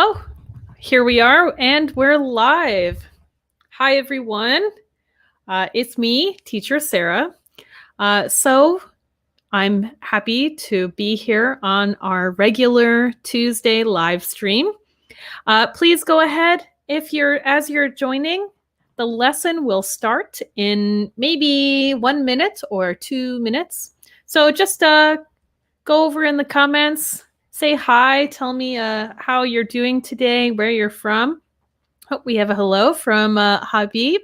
Oh, here we are, and we're live. Hi, everyone. It's me, Teacher Sarah. So I'm happy to be here on our regular Tuesday live stream. Please go ahead as you're joining. The lesson will start in maybe 1 minute or 2 minutes. So just go over in the comments, say hi, tell me how you're doing today, where you're from. Oh, we have a hello from Habib.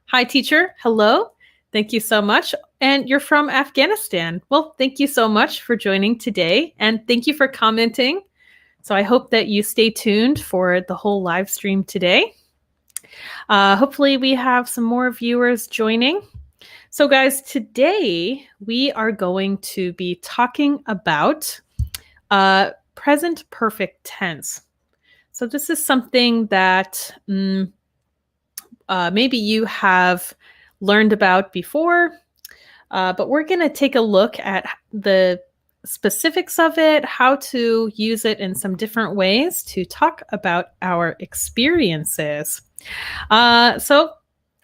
Hi, teacher. Hello. Thank you so much. And you're from Afghanistan. Well, thank you so much for joining today. And thank you for commenting. So I hope that you stay tuned for the whole live stream today. Hopefully we have some more viewers joining. So guys, today we are going to be talking about present perfect tense. So this is something that maybe you have learned about before, but we're going to take a look at the specifics of it, how to use it in some different ways to talk about our experiences. So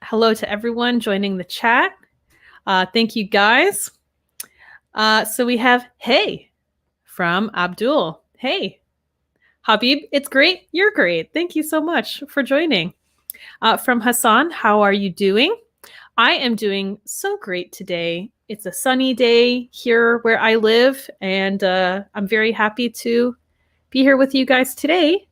hello to everyone joining the chat. Thank you, guys. So we have, hey, from Abdul. Hey, Habib, it's great. You're great. Thank you so much for joining. From Hassan, how are you doing? I am doing so great today. It's a sunny day here where I live, and I'm very happy to be here with you guys today.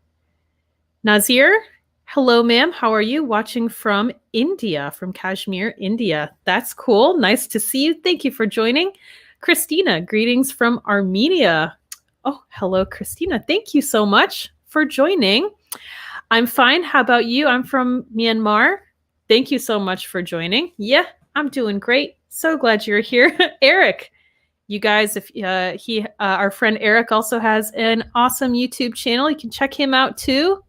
Nazir, hello, ma'am. How are you? Watching from India, from Kashmir, India. That's cool. Nice to see you. Thank you for joining. Christina, greetings from Armenia. Oh, hello, Christina. Thank you so much for joining. I'm fine. How about you? I'm from Myanmar. Thank you so much for joining. Yeah, I'm doing great. So glad you're here. Eric, you guys, if our friend Eric also has an awesome YouTube channel. You can check him out too.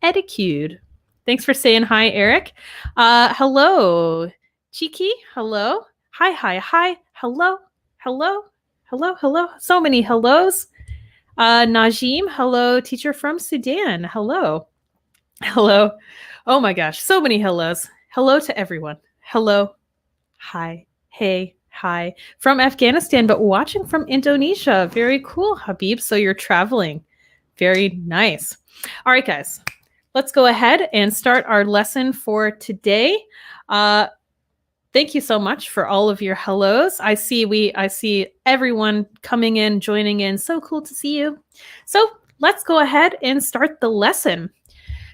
Etiquette. Thanks for saying hi, Eric. Hello, Chiki. Hello. Hi. Hello. So many hellos. Najim, hello, teacher from Sudan. Hello. Oh my gosh, so many hellos. Hello to everyone. Hello. Hi. Hey. Hi. From Afghanistan, but watching from Indonesia. Very cool, Habib. So you're traveling. Very nice. All right, guys. Let's go ahead and start our lesson for today. Thank you so much for all of your hellos. I see everyone coming in, joining in. So cool to see you. So let's go ahead and start the lesson.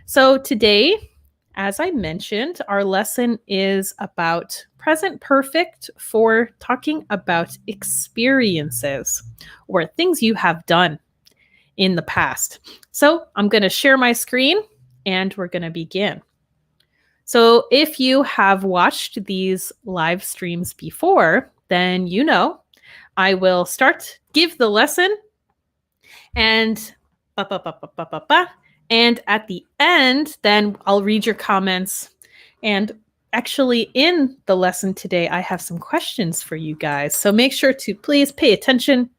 So today, as I mentioned, our lesson is about present perfect for talking about experiences or things you have done in the past. So I'm going to share my screen and we're going to begin. So if you have watched these live streams before, then you know I will give the lesson, and and at the end, then I'll read your comments. And actually in the lesson today, I have some questions for you guys. So make sure to please pay attention.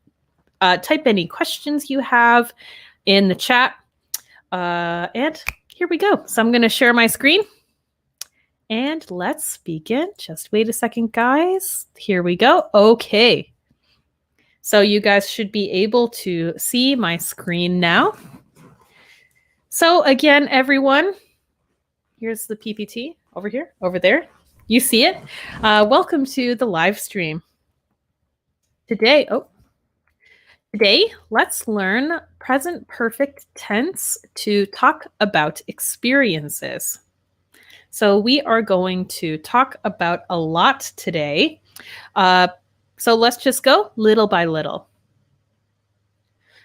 Type any questions you have in the chat. And here we go. So I'm going to share my screen. And let's begin. Just wait a second, guys. Here we go. Okay. So you guys should be able to see my screen now. So again, everyone, here's the PPT over here, over there. You see it. Welcome to the live stream. Today, let's learn present perfect tense to talk about experiences. So we are going to talk about a lot today. So let's just go little by little.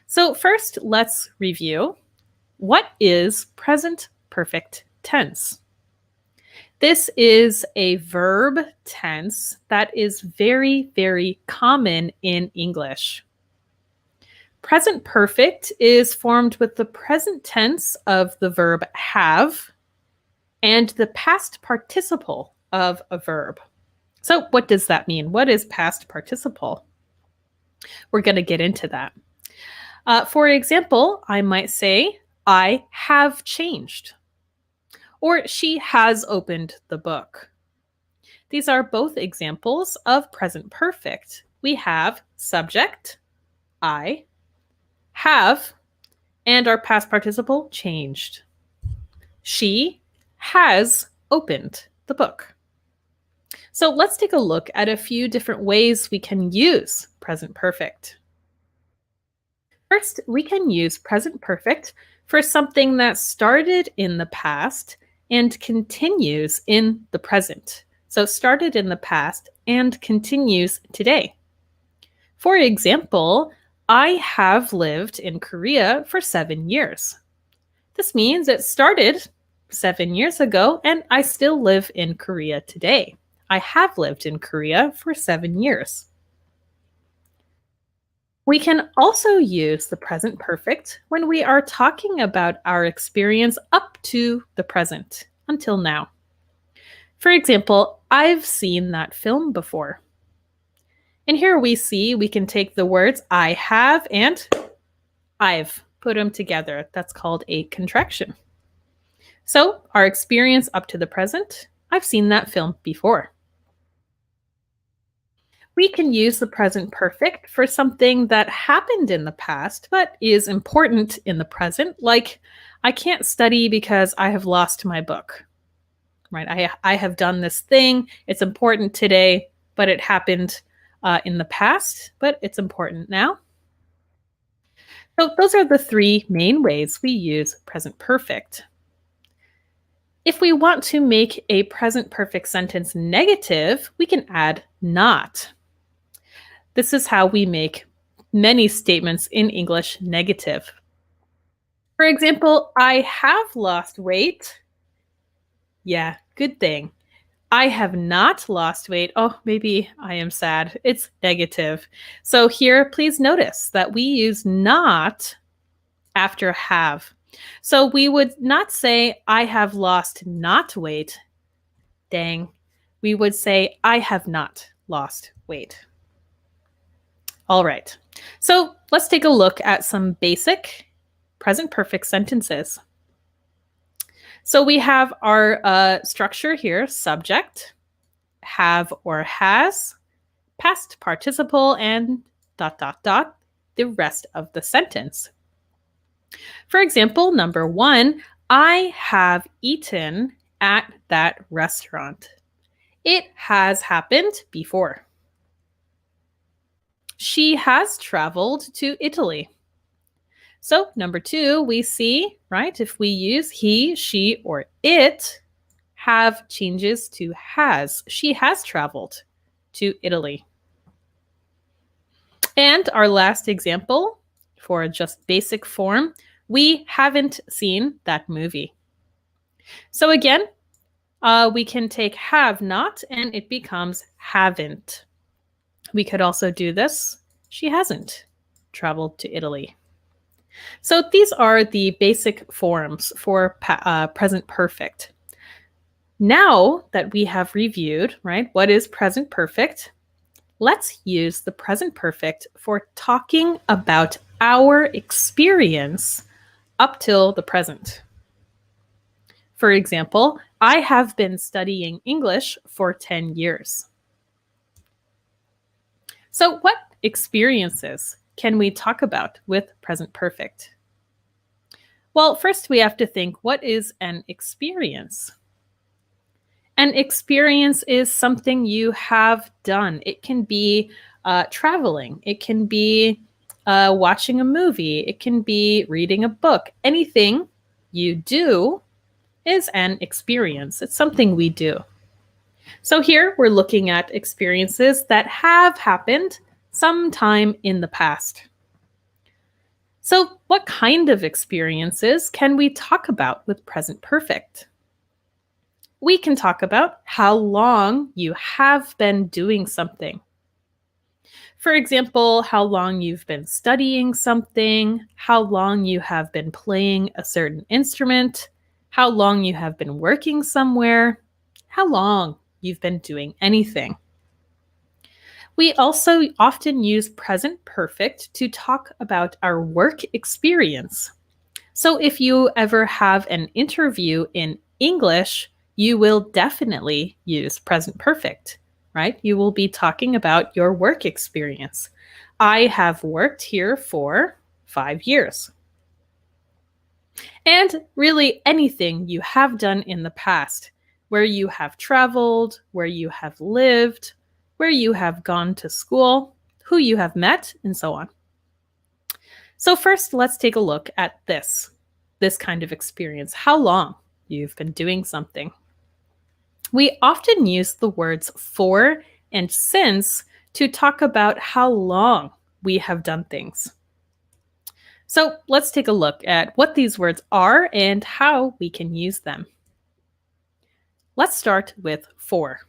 So first, let's review. What is present perfect tense? This is a verb tense that is very, very common in English. Present perfect is formed with the present tense of the verb have and the past participle of a verb. So what does that mean? What is past participle? We're going to get into that. For example, I might say, I have changed, or she has opened the book. These are both examples of present perfect. We have subject, I, have, and our past participle changed. She has opened the book. So let's take a look at a few different ways we can use present perfect. First, we can use present perfect for something that started in the past and continues in the present. So, started in the past and continues today. For example, I have lived in Korea for 7 years. This means it started 7 years ago and I still live in Korea today. I have lived in Korea for 7 years. We can also use the present perfect when we are talking about our experience up to the present, until now. For example, I've seen that film before. And here we see we can take the words I have and I've, put them together. That's called a contraction. So, our experience up to the present, I've seen that film before. We can use the present perfect for something that happened in the past but is important in the present, like I can't study because I have lost my book. Right? I have done this thing. It's important today, but it happened in the past, but it's important now. So those are the three main ways we use present perfect. If we want to make a present perfect sentence negative, we can add not. This is how we make many statements in English negative. For example, I have lost weight. Yeah, good thing. I have not lost weight. Oh, maybe I am sad. It's negative. So here, please notice that we use not after have. So we would not say, I have lost not weight. Dang. We would say, I have not lost weight. All right. So let's take a look at some basic present perfect sentences. So we have our structure here, subject, have or has, past participle, and ... the rest of the sentence. For example, number 1, I have eaten at that restaurant. It has happened before. She has traveled to Italy. So, number 2, we see, right, if we use he, she, or it, have changes to has. She has traveled to Italy. And our last example for just basic form, we haven't seen that movie. So again, we can take have not and it becomes haven't. We could also do this. She hasn't traveled to Italy. So these are the basic forms for present perfect. Now that we have reviewed, right, what is present perfect, let's use the present perfect for talking about our experience up till the present. For example, I have been studying English for 10 years. So, what experiences can we talk about with present perfect? Well, first we have to think, what is an experience? An experience is something you have done. It can be traveling. It can be watching a movie. It can be reading a book. Anything you do is an experience. It's something we do. So here we're looking at experiences that have happened sometime in the past. So what kind of experiences can we talk about with present perfect? We can talk about how long you have been doing something. For example, how long you've been studying something, how long you have been playing a certain instrument, how long you have been working somewhere, how long you've been doing anything. We also often use present perfect to talk about our work experience. So if you ever have an interview in English, you will definitely use present perfect, right? You will be talking about your work experience. I have worked here for 5 years. And really anything you have done in the past, where you have traveled, where you have lived, where you have gone to school, who you have met, and so on. So first, let's take a look at this kind of experience, how long you've been doing something. We often use the words for and since to talk about how long we have done things. So let's take a look at what these words are and how we can use them. Let's start with for.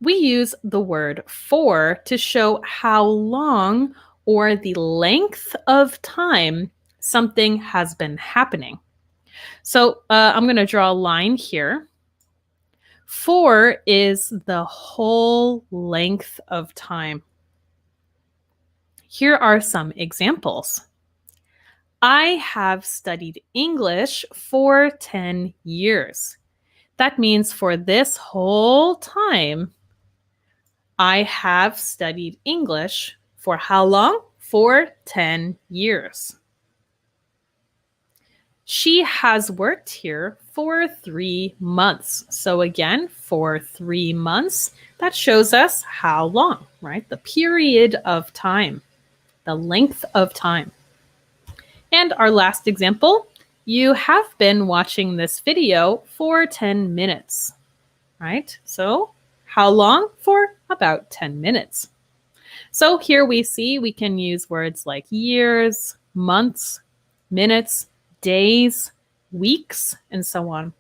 We use the word for to show how long or the length of time something has been happening. So I'm going to draw a line here. For is the whole length of time. Here are some examples. I have studied English for 10 years. That means for this whole time, I have studied English for how long? For 10 years. She has worked here for 3 months. So again, for 3 months, that shows us how long, right? The period of time, the length of time. And our last example, you have been watching this video for 10 minutes, right? So how long? For about 10 minutes. So here we see we can use words like years, months, minutes, days, weeks, and so on.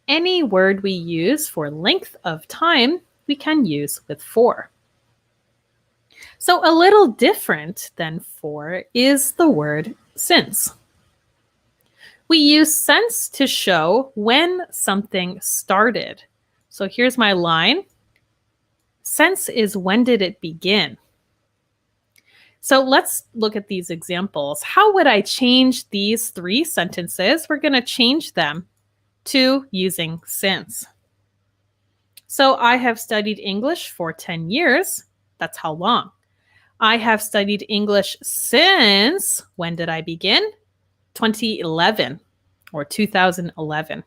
Any word we use for length of time, we can use with for. So a little different than for is the word since. We use since to show when something started. So here's my line. Since is when did it begin? So let's look at these examples. How would I change these 3 sentences? We're going to change them to using since. So I have studied English for 10 years. That's how long. I have studied English since, when did I begin? 2011 or 2011.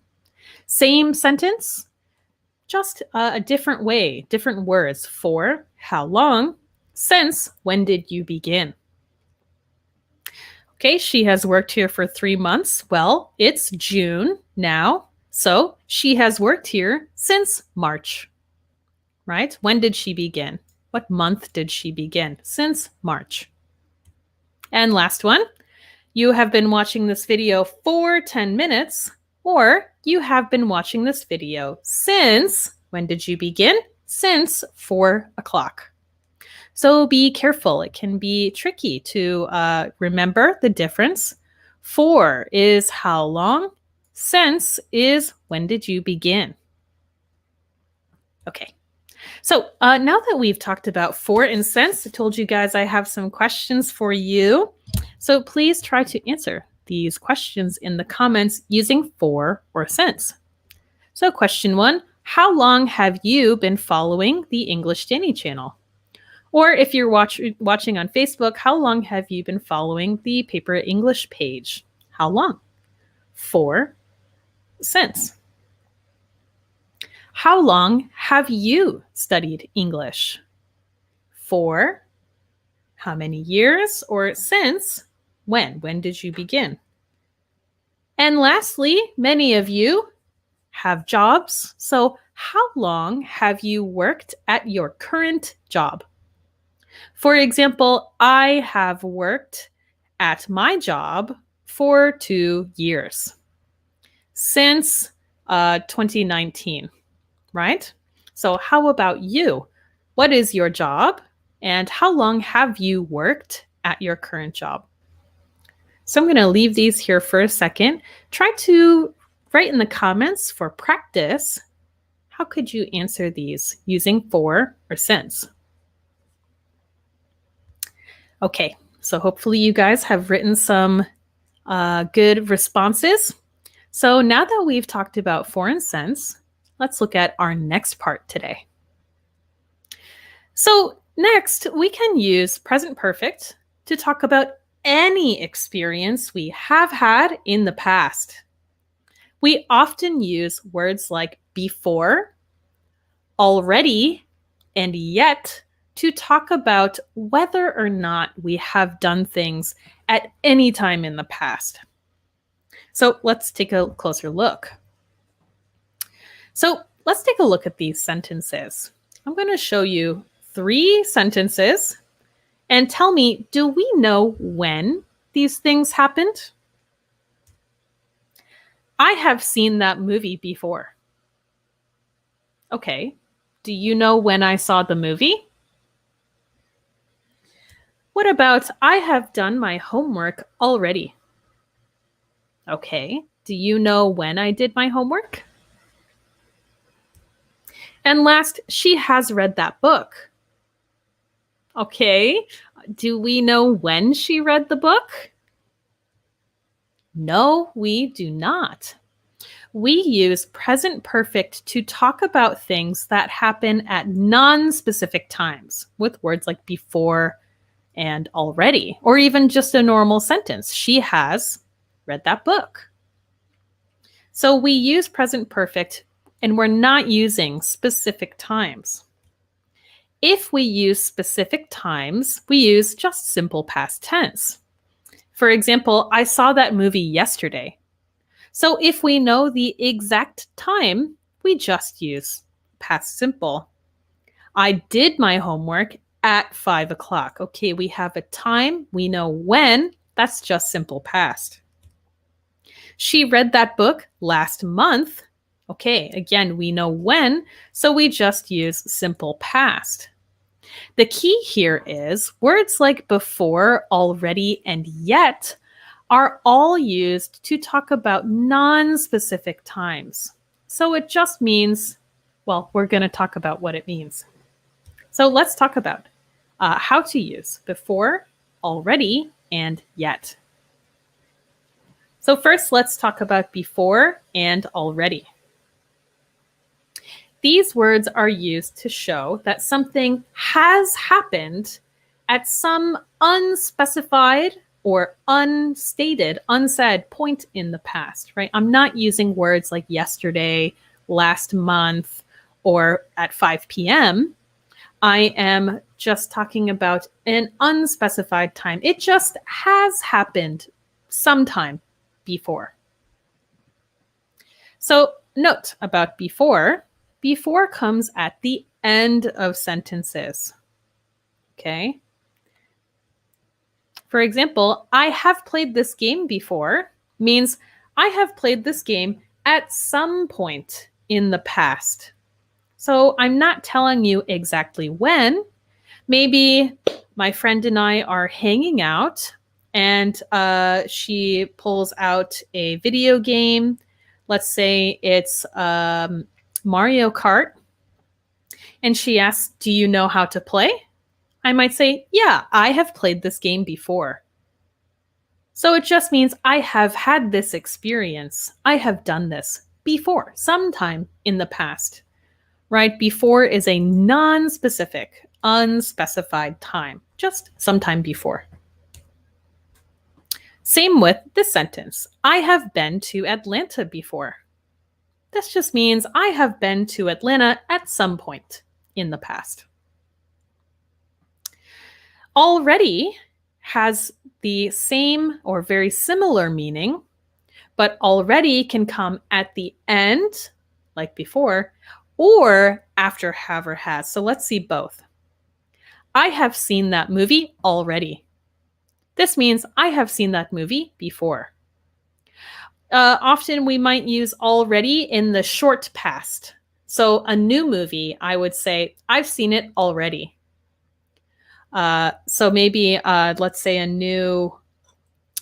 Same sentence, just a different way, different words. For, how long? Since, when did you begin? Okay, she has worked here for 3 months. Well, it's June now, so she has worked here since March, right? When did she begin? What month did she begin? Since March. And last one, you have been watching this video for 10 minutes, or you have been watching this video since, when did you begin? Since 4 o'clock. So be careful. It can be tricky to remember the difference. For is how long. Since is when did you begin. Okay. So now that we've talked about for and since, I told you guys I have some questions for you. So please try to answer these questions in the comments using for or since. So question 1, how long have you been following the English Danny channel? Or if you're watching on Facebook, how long have you been following the Paper English page? How long? For, since. How long have you studied English? For, how many years? Or since, when? When did you begin? And lastly, many of you have jobs. So how long have you worked at your current job? For example, I have worked at my job for 2 years since 2019, right? So how about you? What is your job and how long have you worked at your current job? So I'm going to leave these here for a second. Try to write in the comments for practice. How could you answer these using for or since? Okay, so hopefully you guys have written some Good responses. So now that we've talked about foreign sense, let's look at our next part today. So next, we can use present perfect to talk about any experience we have had in the past. We often use words like before, already, and yet to talk about whether or not we have done things at any time in the past. So let's take a closer look. So let's take a look at these sentences. I'm going to show you 3 sentences and tell me, do we know when these things happened? I have seen that movie before. Okay. Do you know when I saw the movie? What about I have done my homework already? Okay. Do you know when I did my homework? And last, she has read that book. Okay. Do we know when she read the book? No, we do not. We use present perfect to talk about things that happen at non-specific times with words like before and already, or even just a normal sentence. She has read that book. So we use present perfect and we're not using specific times. If we use specific times, we use just simple past tense. For example, I saw that movie yesterday. So if we know the exact time, we just use past simple. I did my homework at 5 o'clock. Okay, we have a time, we know when, that's just simple past. She read that book last month. Okay, again, we know when, so we just use simple past. The key here is words like before, already, and yet are all used to talk about non-specific times. So it just means, well, we're going to talk about what it means. So let's talk about how to use before, already, and yet. So first, let's talk about before and already. These words are used to show that something has happened at some unspecified or unstated, unsaid point in the past, right? I'm not using words like yesterday, last month, or at 5 p.m. I am just talking about an unspecified time. It just has happened sometime before. So note about before. Before comes at the end of sentences. Okay. For example, I have played this game before means I have played this game at some point in the past. So I'm not telling you exactly when. Maybe my friend and I are hanging out and she pulls out a video game. Let's say it's Mario Kart. And she asks, do you know how to play? I might say, yeah, I have played this game before. So it just means I have had this experience. I have done this before, sometime in the past, right? Before is a non-specific, unspecified time, just sometime before. Same with this sentence. I have been to Atlanta before. This just means I have been to Atlanta at some point in the past. Already has the same or very similar meaning, but already can come at the end, like before, or after have or has. So let's see both. I have seen that movie already. This means I have seen that movie before. Often we might use already in the short past. So a new movie, I would say, I've seen it already. So maybe let's say a new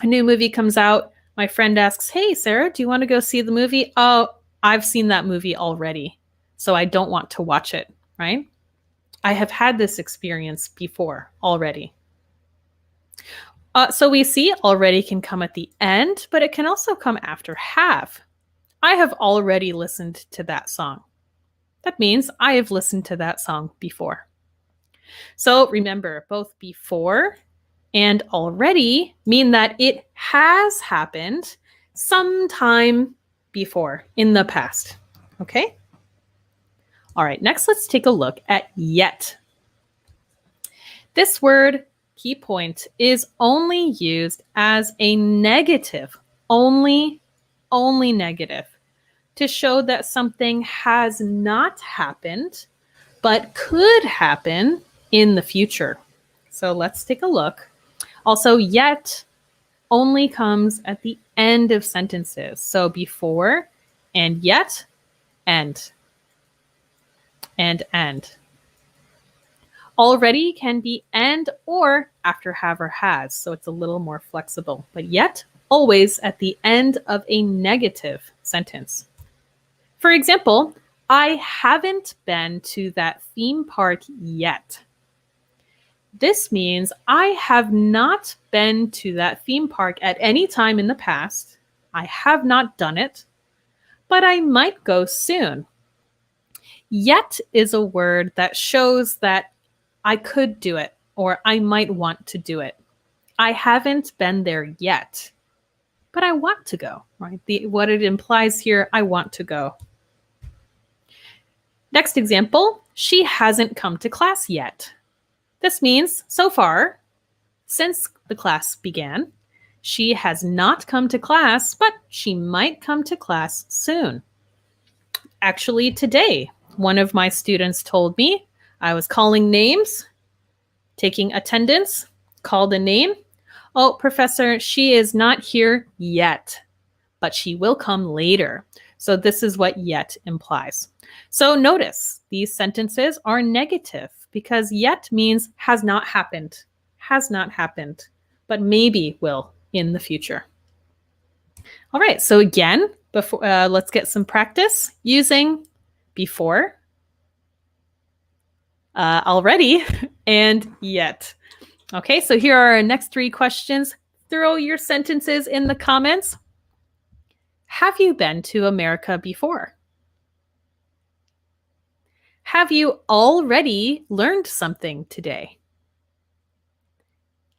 movie comes out. My friend asks, hey, Sarah, do you want to go see the movie? Oh, I've seen that movie already, so I don't want to watch it, right? I have had this experience before already. So we see already can come at the end, but it can also come after have. I have already listened to that song. That means I have listened to that song before. So remember, both before and already mean that it has happened sometime before in the past. Okay? All right, next let's take a look at yet. This word, key point, is only used as a negative, only negative, to show that something has not happened, but could happen in the future. So let's take a look. Also, yet only comes at the end of sentences. So before and yet, and end. Already can be and or after have or has, so it's a little more flexible. But yet, always at the end of a negative sentence. For example, I haven't been to that theme park yet. This means I have not been to that theme park at any time in the past. I have not done it, but I might go soon. Yet is a word that shows that I could do it or I might want to do it. I haven't been there yet, but I want to go, right? What it implies here, I want to go. Next example, she hasn't come to class yet. This means, so far, since the class began, she has not come to class, but she might come to class soon. Actually, today, one of my students told me I was calling names, taking attendance, called a name. Oh, professor, she is not here yet, but she will come later. So this is what yet implies. So notice these sentences are negative because yet means has not happened, but maybe will in the future. All right, so again, let's get some practice using before, already, and yet. Okay, so here are our next 3 questions. Throw your sentences in the comments. Have you been to America before? Have you already learned something today?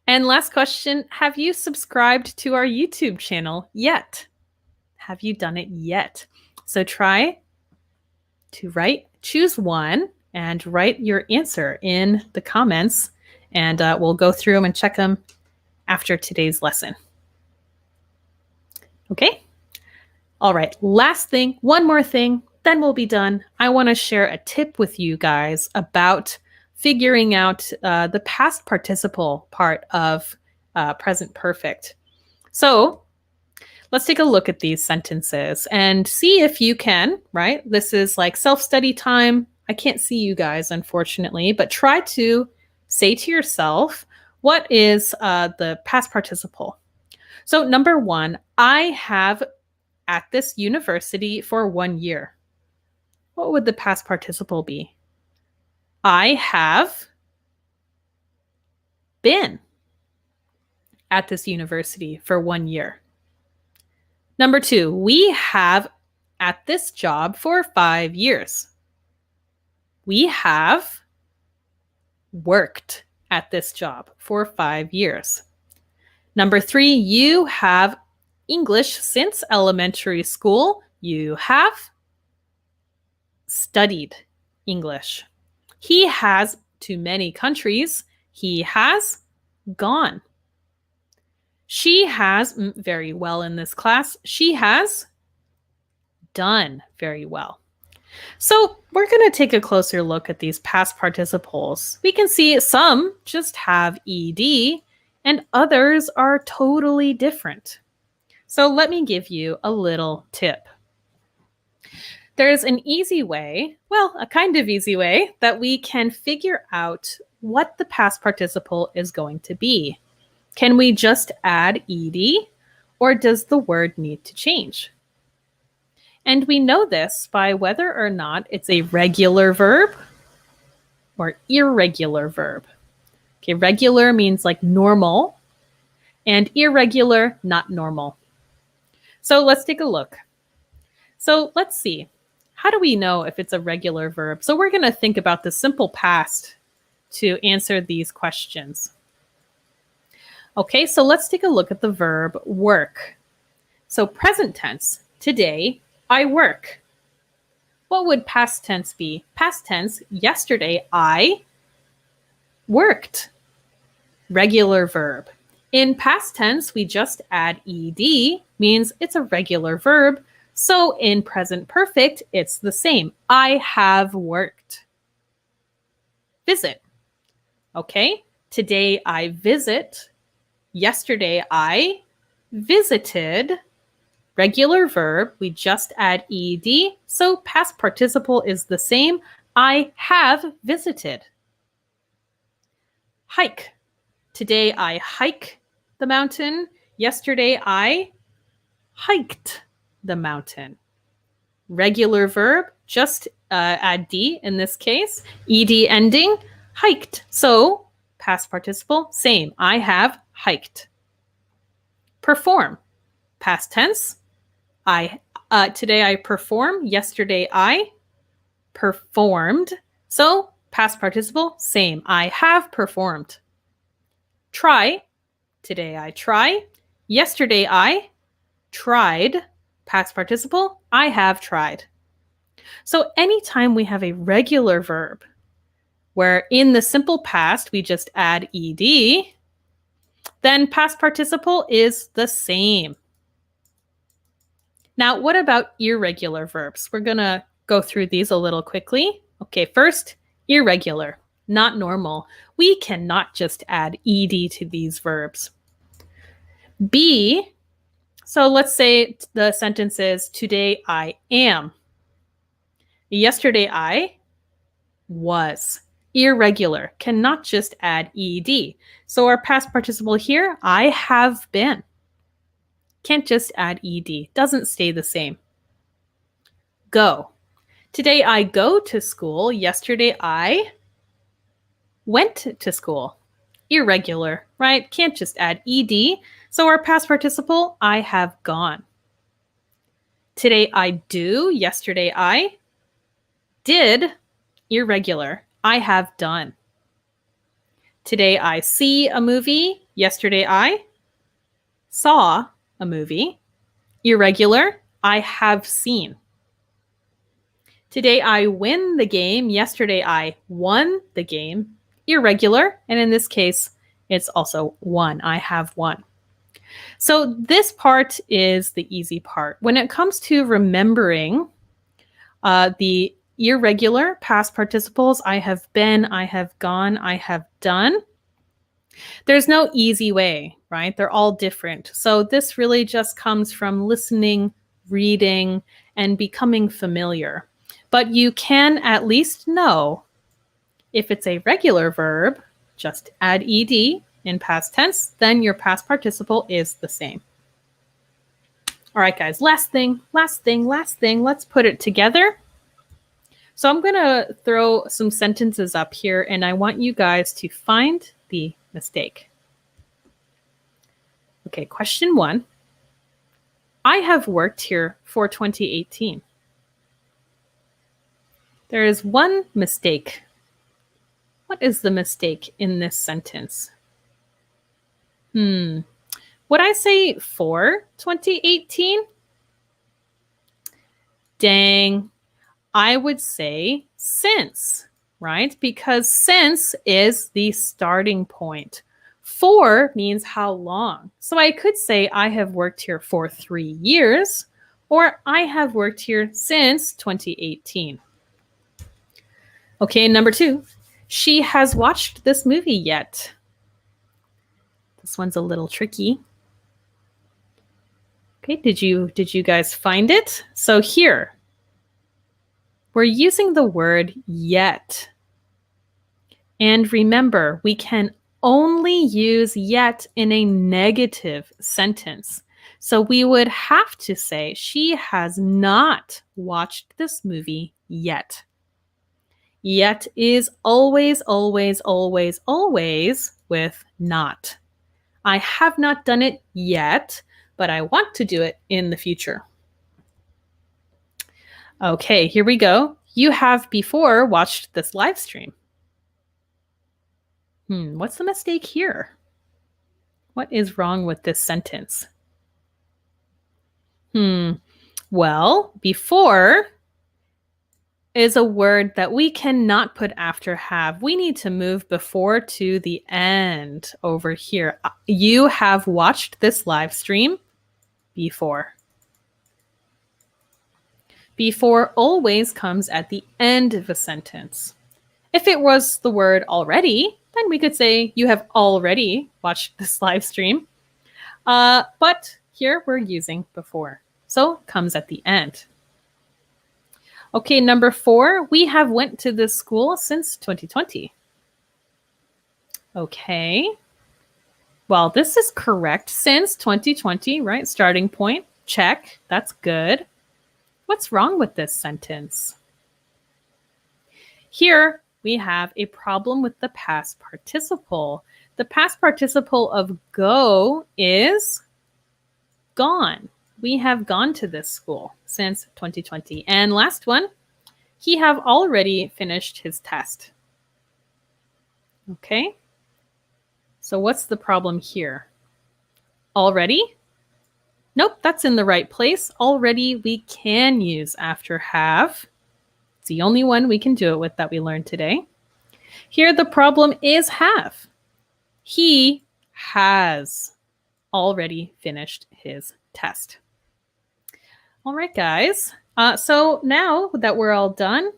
And last question, have you subscribed to our YouTube channel yet? Have you done it yet? So try to choose one and write your answer in the comments, and we'll go through them and check them after today's lesson. Okay? All right, last thing, one more thing, then we'll be done. I want to share a tip with you guys about figuring out the past participle part of present perfect. So let's take a look at these sentences and see if you can, right? This is like self-study time. I can't see you guys, unfortunately, but try to say to yourself, what is the past participle? So number 1, I have at this university for 1 year. What would the past participle be? I have been at this university for 1 year. Number 2, we have at this job for 5 years. We have worked at this job for 5 years. Number 3, you have English since elementary school. You have studied English. He has to many countries. He has gone. She has very well in this class. She has done very well. So we're going to take a closer look at these past participles. We can see some just have ed and others are totally different. So let me give you a little tip. There's an easy way, well, a kind of easy way, that we can figure out what the past participle is going to be. Can we just add ed, or does the word need to change? And we know this by whether or not it's a regular verb or irregular verb. Okay, regular means like normal. and irregular, not normal. So let's take a look. So let's see. How do we know if it's a regular verb? So we're going to think about the simple past to answer these questions. Okay, so let's take a look at the verb work. So present tense, today I work. What would past tense be? Past tense, yesterday I worked. Regular verb. In past tense, we just add ed, means it's a regular verb. So in present perfect, it's the same. I have worked. Visit. Okay, today I visit. Yesterday I visited. Regular verb, we just add ed, so past participle is the same. I have visited. Hike. Today I hike the mountain. Yesterday I hiked the mountain. Regular verb, just add d in this case. Ed ending, hiked. So past participle, same. I have hiked. Perform. Past tense. Today I perform. Yesterday I performed. So past participle, same. I have performed. Try. Today I try. Yesterday I tried. Past participle, I have tried. So anytime we have a regular verb where in the simple past we just add ed, then past participle is the same. Now, what about irregular verbs? We're going to go through these a little quickly. Okay, first, irregular, not normal. We cannot just add ed to these verbs. Be, so let's say the sentence is, today I am. Yesterday I was. Irregular, cannot just add ed. So our past participle here, I have been. Can't just add ed, doesn't stay the same. Go. Today I go to school. Yesterday I went to school. Irregular, right? Can't just add ed. So our past participle, I have gone. Today I do. Yesterday I did. Irregular, I have done. Today I see a movie. Yesterday I saw a movie. Irregular, I have seen. Today I win the game. Yesterday I won the game. Irregular, and in this case, it's also won. I have won. So this part is the easy part. When it comes to remembering the irregular past participles, I have been, I have gone, I have done, there's no easy way, right? They're all different. So this really just comes from listening, reading, and becoming familiar. But you can at least know if it's a regular verb, just add ed in past tense, then your past participle is the same. All right, guys, last thing. Let's put it together. So I'm going to throw some sentences up here, and I want you guys to find the mistake. Okay, question 1. I have worked here for 2018. There is one mistake. What is the mistake in this sentence? Would I say for 2018? Dang. I would say since, right? Because since is the starting point. For means how long. So I could say I have worked here for 3 years, or I have worked here since 2018. Okay, number 2. She has watched this movie yet. This one's a little tricky. Okay, did you guys find it? So here, we're using the word yet. And remember, we can only use yet in a negative sentence. So we would have to say, she has not watched this movie yet. Yet is always, always, always, always with not. I have not done it yet, but I want to do it in the future. Okay, here we go. You have before watched this live stream. What's the mistake here? What is wrong with this sentence? Well, before is a word that we cannot put after have. We need to move before to the end over here. You have watched this live stream before. Before always comes at the end of a sentence. If it was the word already, then we could say you have already watched this live stream. But here we're using before. So comes at the end. Okay, number 4, we have went to this school since 2020. Okay. Well, this is correct. Since 2020, right? Starting point. Check. That's good. What's wrong with this sentence? Here, we have a problem with the past participle. The past participle of go is gone. We have gone to this school since 2020. And last one, he have already finished his test. Okay. So what's the problem here? Already? Nope, that's in the right place. Already we can use after have. It's the only one we can do it with that we learned today. Here the problem is have. He has already finished his test. All right, guys. So now that we're all done,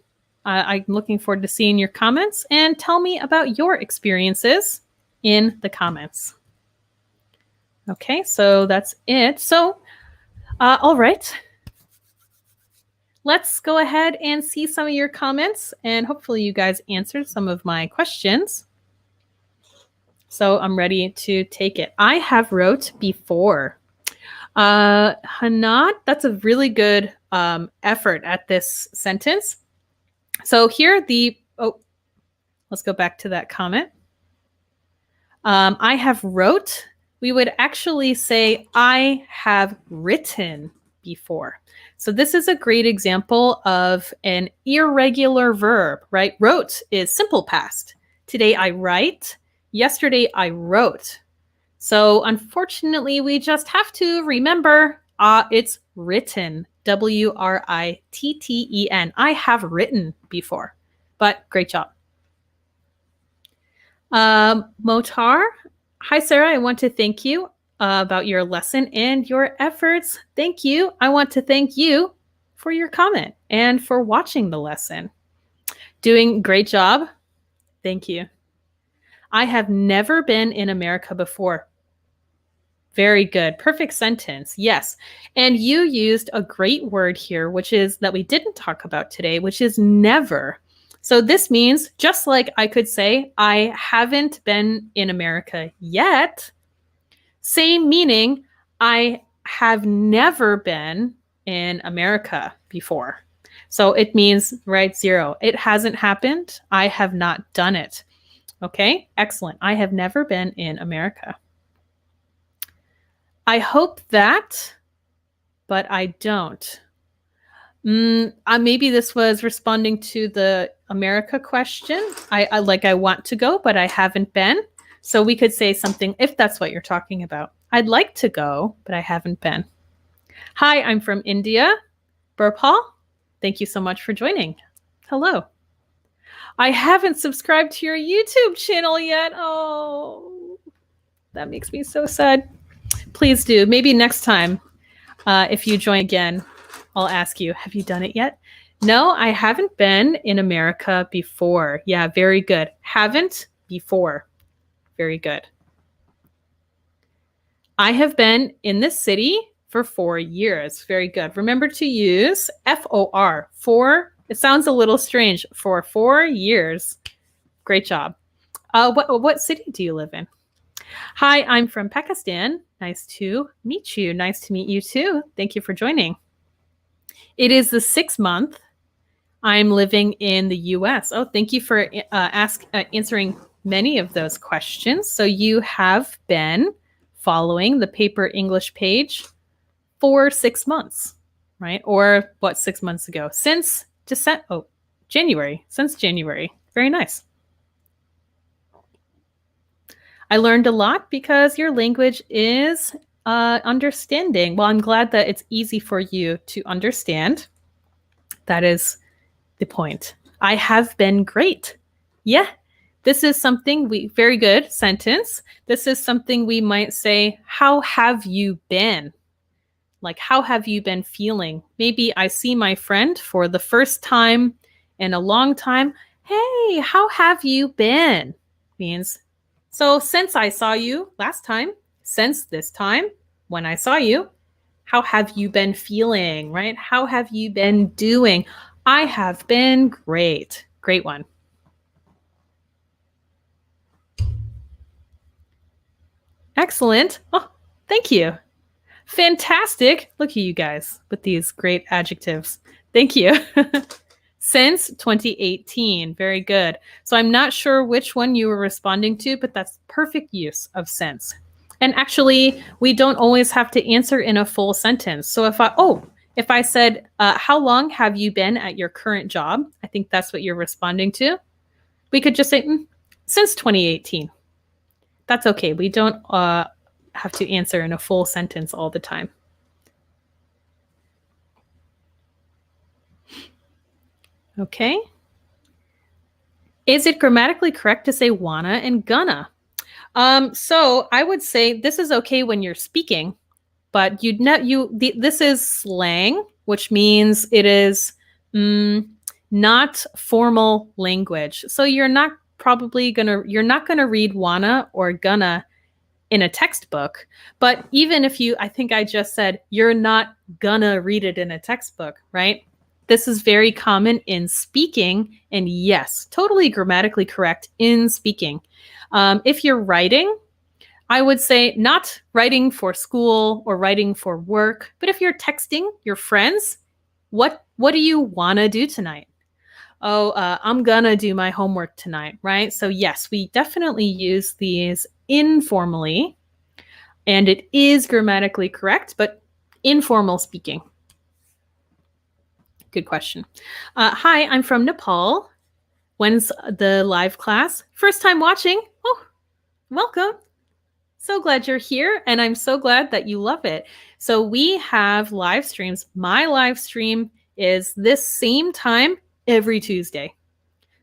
I'm looking forward to seeing your comments, and tell me about your experiences in the comments. Okay, so that's it. So, all right. Let's go ahead and see some of your comments, and hopefully you guys answered some of my questions. So I'm ready to take it. I have wrote before. Hanat, that's a really good effort at this sentence. So here let's go back to that comment. I have wrote. We would actually say I have written before. So this is a great example of an irregular verb, right? Wrote is simple past. Today I write. Yesterday I wrote. So unfortunately, we just have to remember it's written, W-R-I-T-T-E-N. I have written before, but great job. Motar, hi, Sarah. I want to thank you about your lesson and your efforts. Thank you. I want to thank you for your comment and for watching the lesson. Doing great job. Thank you. I have never been in America before. Very good. Perfect sentence. Yes. And you used a great word here, which is that we didn't talk about today, which is never. So this means, just like I could say, I haven't been in America yet, same meaning, I have never been in America before. So it means, right, 0. It hasn't happened. I have not done it. Okay, excellent. I have never been in America. I hope that, but I don't. Maybe this was responding to the America question. I want to go, but I haven't been. So we could say something, if that's what you're talking about. I'd like to go, but I haven't been. Hi, I'm from India. Burpal, thank you so much for joining. Hello. I haven't subscribed to your YouTube channel yet. Oh, that makes me so sad. Please do. Maybe next time, if you join again, I'll ask you, have you done it yet? No, I haven't been in America before. Yeah, very good. Haven't before. Very good. I have been in this city for 4 years. Very good. Remember to use FOR. For, it sounds a little strange. For 4 years. Great job. What city do you live in? Hi, I'm from Pakistan. Nice to meet you. Nice to meet you too. Thank you for joining. It is the 6th month. I'm living in the US. Oh, thank you for answering many of those questions. So you have been following the paper English page for 6 months, right? Or what, 6 months ago? Since January. Since January. Very nice. I learned a lot because your language is understanding. Well, I'm glad that it's easy for you to understand. That is the point. I have been great. Yeah, this is something very good sentence. This is something we might say, how have you been? Like, how have you been feeling? Maybe I see my friend for the first time in a long time. Hey, how have you been? Means, so since I saw you last time, since this time when I saw you, how have you been feeling, right? How have you been doing? I have been great. Great one. Excellent. Oh, thank you. Fantastic. Look at you guys with these great adjectives. Thank you. Since 2018. Very good. So I'm not sure which one you were responding to, but that's perfect use of since. And actually, we don't always have to answer in a full sentence. So if I said, how long have you been at your current job? I think that's what you're responding to. We could just say, since 2018. That's okay. We don't have to answer in a full sentence all the time. Okay. Is it grammatically correct to say wanna and gonna? So I would say this is okay when you're speaking, but this is slang, which means it is not formal language. So you're not gonna read wanna or gonna in a textbook. But even if I think I just said you're not gonna read it in a textbook, right? This is very common in speaking, and yes, totally grammatically correct in speaking. If you're writing, I would say not writing for school or writing for work, but if you're texting your friends, what do you want to do tonight? Oh, I'm gonna do my homework tonight, right? So yes, we definitely use these informally, and it is grammatically correct, but informal speaking. Good question. Hi, I'm from Nepal. When's the live class? First time watching. Oh, welcome. So glad you're here, and I'm so glad that you love it. So we have live streams. My live stream is this same time every Tuesday.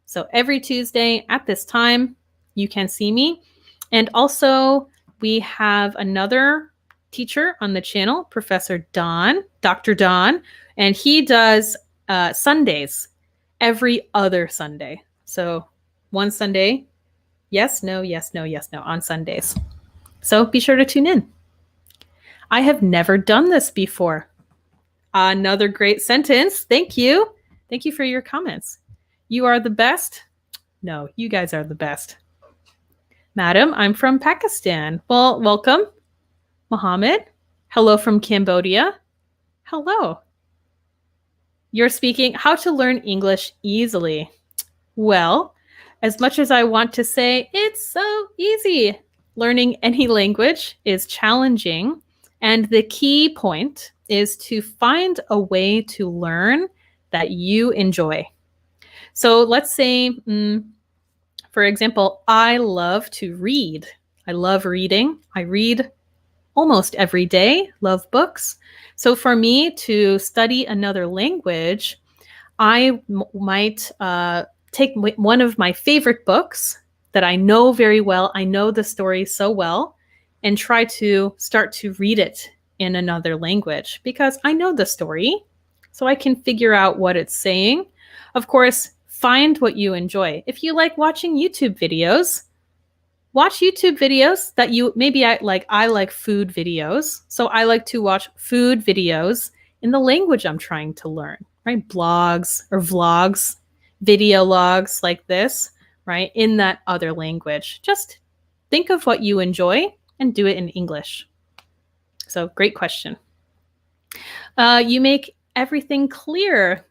So every Tuesday at this time, you can see me. And also, we have another teacher on the channel, Professor Don, Dr. Don, and he does Sundays, every other Sunday. So one Sunday, yes, no, yes, no, yes, no, on Sundays. So be sure to tune in. I have never done this before. Another great sentence. Thank you. Thank you for your comments. You are the best. No, you guys are the best. Madam, I'm from Pakistan. Well, welcome. Mohammed. Hello from Cambodia. Hello. You're speaking how to learn English easily. Well, as much as I want to say it's so easy, learning any language is challenging. And the key point is to find a way to learn that you enjoy. So let's say, for example, I love to read. I love reading. I read almost every day, love books. So for me to study another language, I might take one of my favorite books that I know very well, I know the story so well, and try to start to read it in another language because I know the story, so I can figure out what it's saying. Of course, find what you enjoy. If you like watching YouTube videos, watch YouTube videos that I like food videos. So I like to watch food videos in the language I'm trying to learn, right? Blogs or vlogs, video logs like this, right? In that other language. Just think of what you enjoy and do it in English. So great question. You make everything clear.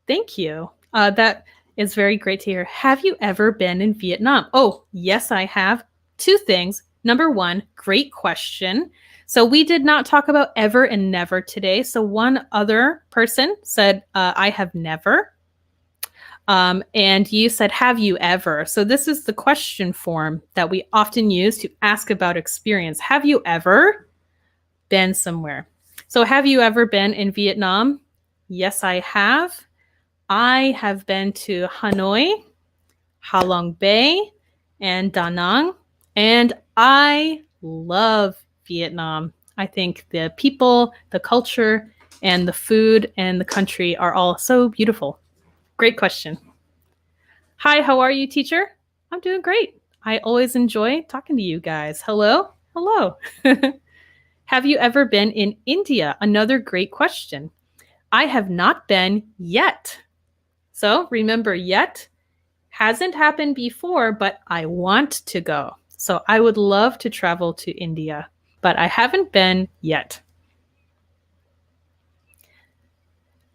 Thank you. That is very great to hear. Have you ever been in Vietnam? Oh, yes, I have. Two things. Number 1, great question. So we did not talk about ever and never today. So one other person said, I have never. And you said, have you ever? So this is the question form that we often use to ask about experience. Have you ever been somewhere? So have you ever been in Vietnam? Yes, I have. I have been to Hanoi, Ha Long Bay, and Da Nang. And I love Vietnam. I think the people, the culture, and the food and the country are all so beautiful. Great question. Hi, how are you, teacher? I'm doing great. I always enjoy talking to you guys. Hello? Hello. Have you ever been in India? Another great question. I have not been yet. So remember, yet hasn't happened before, but I want to go. So I would love to travel to India, but I haven't been yet.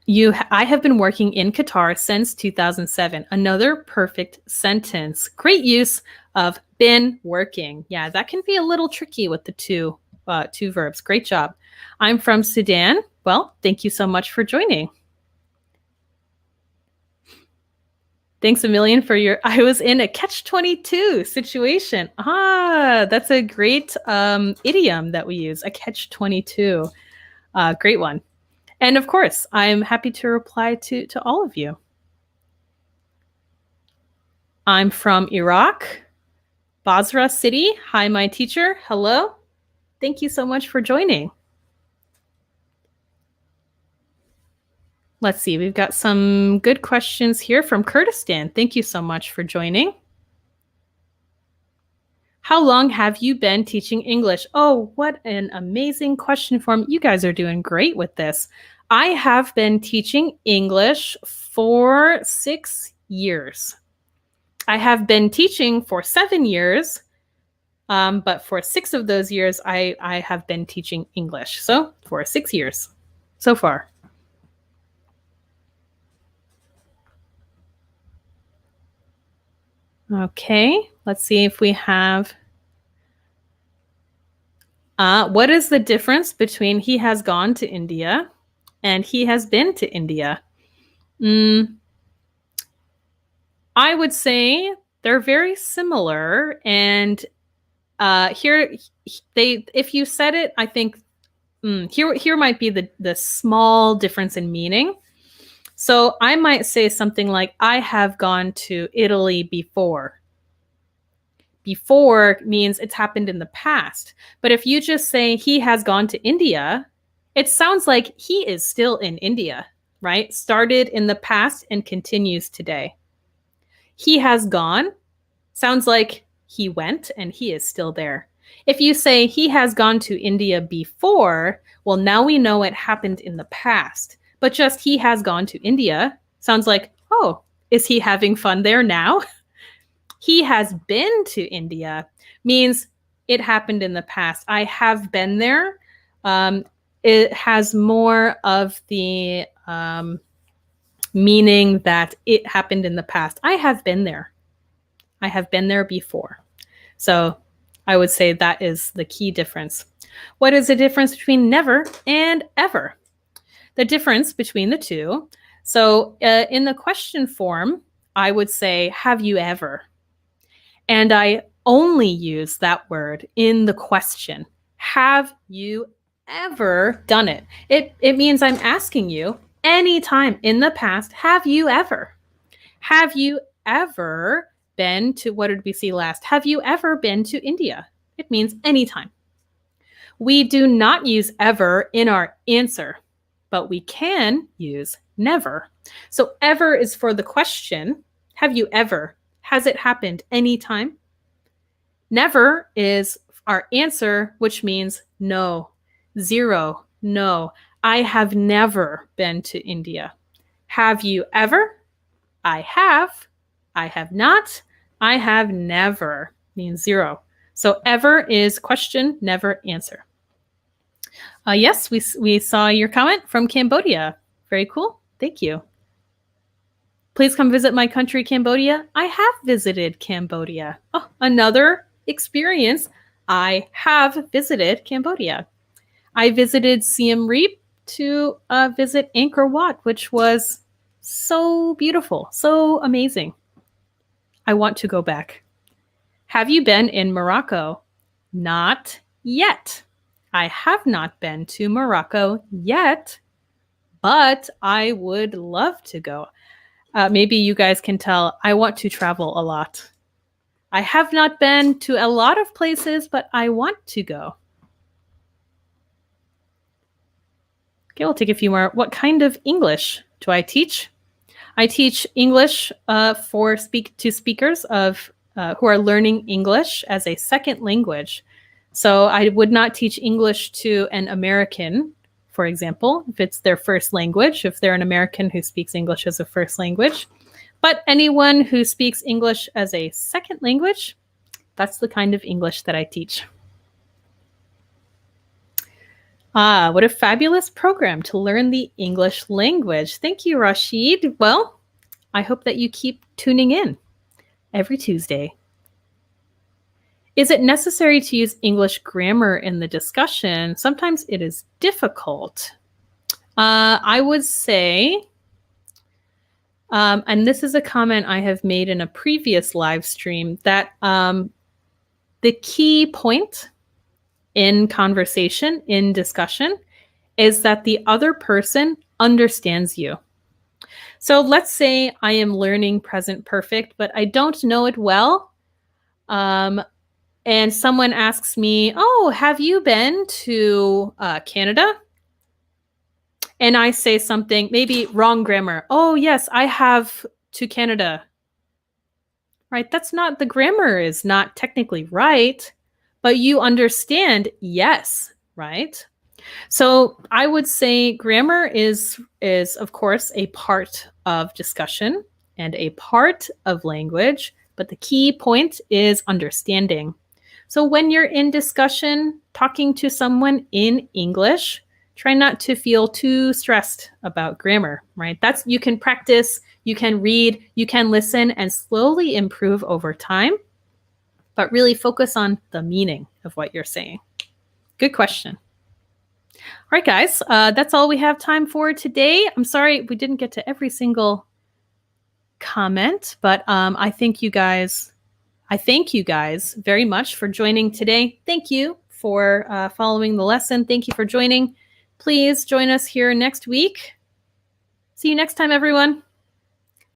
I have been working in Qatar since 2007. Another perfect sentence. Great use of been working. Yeah, that can be a little tricky with the two verbs. Great job. I'm from Sudan. Well, thank you so much for joining. Thanks a million for I was in a catch-22 situation. That's a great idiom that we use, a catch-22. Great one. And of course, I'm happy to reply to all of you. I'm from Iraq, Basra City. Hi, my teacher. Hello. Thank you so much for joining. Let's see, we've got some good questions here from Kurdistan. Thank you so much for joining. How long have you been teaching English? Oh, what an amazing question form. You guys are doing great with this. I have been teaching English for 6 years. I have been teaching for 7 years, but for 6 of those years, I have been teaching English. So for 6 years so far. Okay, let's see if we have... what is the difference between he has gone to India and he has been to India? I would say they're very similar. And if you said it, I think here might be the small difference in meaning. So I might say something like, I have gone to Italy before. Before means it's happened in the past. But if you just say he has gone to India, it sounds like he is still in India, right? Started in the past and continues today. He has gone sounds like he went and he is still there. If you say he has gone to India before, well, now we know it happened in the past. But just he has gone to India sounds like, oh, is he having fun there now? He has been to India means it happened in the past. I have been there. It has more of the meaning that it happened in the past. I have been there. I have been there before. So I would say that is the key difference. What is the difference between never and ever? The difference between the two. So in the question form, I would say, have you ever? And I only use that word in the question. Have you ever done it? It means I'm asking you anytime in the past, have you ever? Have you ever been to, what did we see last? Have you ever been to India? It means anytime. We do not use ever in our answer, but we can use never. So ever is for the question. Have you ever? Has it happened anytime? Never is our answer, which means no, 0, no. I have never been to India. Have you ever? I have. I have not. I have never means 0. So ever is question, never answer. Yes, we saw your comment from Cambodia. Very cool. Thank you. Please come visit my country, Cambodia. I have visited Cambodia. Oh, another experience I have visited Cambodia. I visited Siem Reap to visit Angkor Wat, which was so beautiful, so amazing. I want to go back. Have you been in Morocco? Not yet. I have not been to Morocco yet, but I would love to go. Maybe you guys can tell I want to travel a lot. I have not been to a lot of places, but I want to go. Okay, we'll take a few more. What kind of English do I teach? I teach English for speakers of who are learning English as a second language. So I would not teach English to an American, for example, if it's their first language, if they're an American who speaks English as a first language. But anyone who speaks English as a second language, that's the kind of English that I teach. Ah, what a fabulous program to learn the English language. Thank you, Rashid. Well, I hope that you keep tuning in every Tuesday. Is it necessary to use English grammar in the discussion? Sometimes it is difficult. I would say, and this is a comment I have made in a previous live stream, that the key point in conversation, in discussion, is that the other person understands you. So let's say I am learning present perfect, but I don't know it well. And someone asks me, oh, have you been to Canada? And I say something, maybe wrong grammar. Oh, yes, I have to Canada. Right? That's not, the grammar is not technically right, but you understand, yes, right? So I would say grammar is of course a part of discussion and a part of language, but the key point is understanding. So when you're in discussion, talking to someone in English, try not to feel too stressed about grammar, right? That's, you can practice, you can read, you can listen and slowly improve over time, but really focus on the meaning of what you're saying. Good question. All right, guys, that's all we have time for today. I'm sorry we didn't get to every single comment, but I thank you guys very much for joining today. Thank you for following the lesson. Thank you for joining. Please join us here next week. See you next time, everyone.